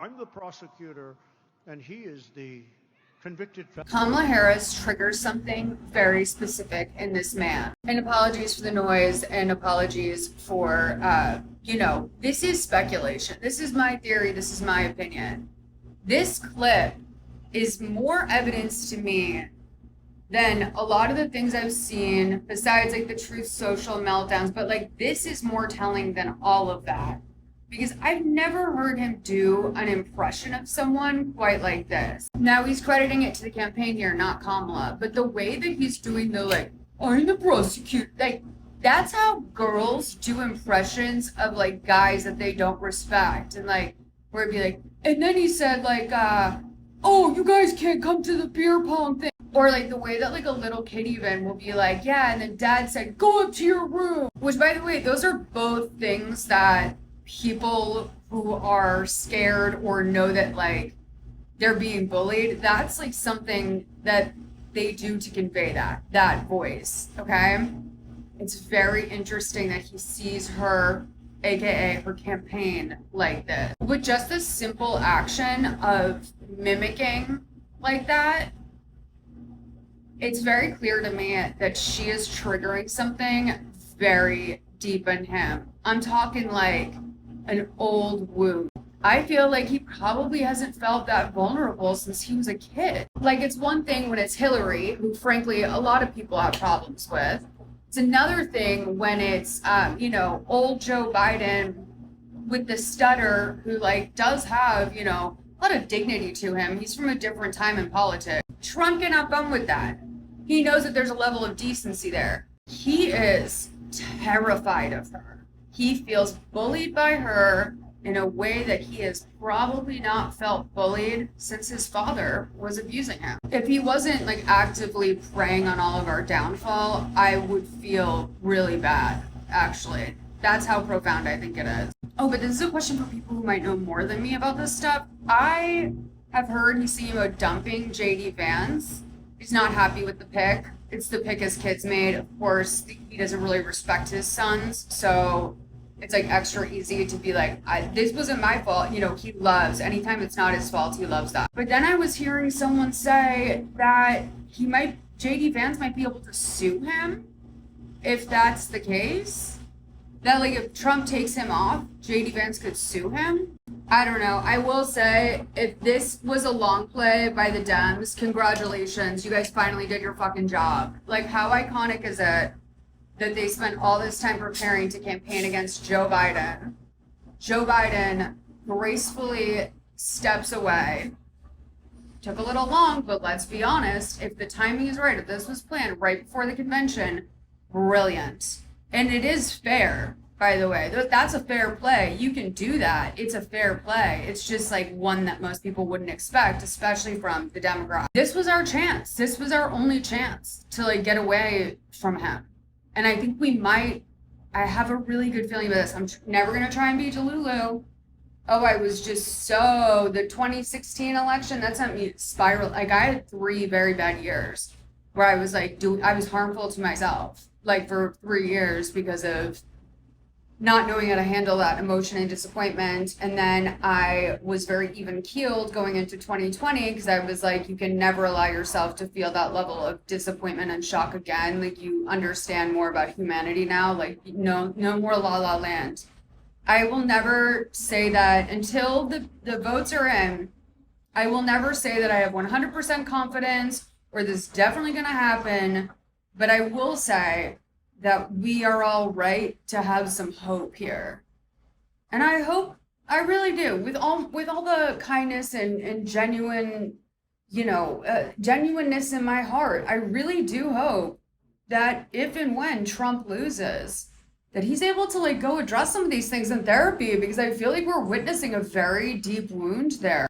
I'm the prosecutor, and he is the convicted felon. Kamala Harris triggers something very specific in this man. And apologies for the noise and apologies for, this is speculation. This is my theory. This is my opinion. This clip is more evidence to me than a lot of the things I've seen besides like the Truth Social meltdowns. But like this is more telling than all of that. Because I've never heard him do an impression of someone quite like this. Now he's crediting it to the campaign here, not Kamala. But the way that he's doing the like, I'm the prosecutor, like that's how girls do impressions of like guys that they don't respect. And like, where it'd be like, and then he said like, oh, you guys can't come to the beer pong thing. Or like the way that like a little kid even will be like, yeah, and then dad said, go up to your room. Which by the way, those are both things that people who are scared or know that like they're being bullied, that's like something that they do to convey that voice. Okay, it's very interesting that he sees her, aka her campaign, like this. With just this simple action of mimicking like that, it's very clear to me that she is triggering something very deep in him. I'm talking like an old wound. I feel like he probably hasn't felt that vulnerable since he was a kid. Like it's one thing when it's Hillary, who frankly a lot of people have problems with. It's another thing when it's old Joe Biden with the stutter, who like does have a lot of dignity to him. He's from a different time in politics. Trump cannot bum with that. He knows that there's a level of decency there. He is terrified of her. He feels bullied by her in a way that he has probably not felt bullied since his father was abusing him. If he wasn't like actively preying on all of our downfall, I would feel really bad, actually. That's how profound I think it is. Oh, but this is a question for people who might know more than me about this stuff. I have heard he's thinking about dumping JD Vance. He's not happy with the pick. It's the pick his kids made. Of course, he doesn't really respect his sons, so it's like extra easy to be like, this wasn't my fault. He loves, anytime it's not his fault, he loves that. But then I was hearing someone say that JD Vance might be able to sue him if that's the case. That like if Trump takes him off, JD Vance could sue him. I don't know. I will say, if this was a long play by the Dems, congratulations. You guys finally did your fucking job. Like, how iconic is it that they spent all this time preparing to campaign against Joe Biden? Joe Biden gracefully steps away. Took a little long, but let's be honest, if the timing is right, if this was planned right before the convention, brilliant. And it is fair, by the way. That's a fair play. You can do that. It's a fair play. It's just like one that most people wouldn't expect, especially from the Democrats. This was our chance. This was our only chance to like get away from him. And I think I have a really good feeling about this. I'm never going to try and be Delulu. Oh, I was just the 2016 election, that sent me spiral. Like I had 3 very bad years where I was like, I was harmful to myself, like for 3 years because of not knowing how to handle that emotion and disappointment. And then I was very even keeled going into 2020 because I was like, you can never allow yourself to feel that level of disappointment and shock again. Like you understand more about humanity now, like no more La La Land. I will never say that until the votes are in. I will never say that I have 100% confidence or this is definitely going to happen. But I will say that we are all right to have some hope here. And I really do, with all the kindness and genuine, genuineness in my heart, I really do hope that if and when Trump loses, that he's able to like go address some of these things in therapy, because I feel like we're witnessing a very deep wound there.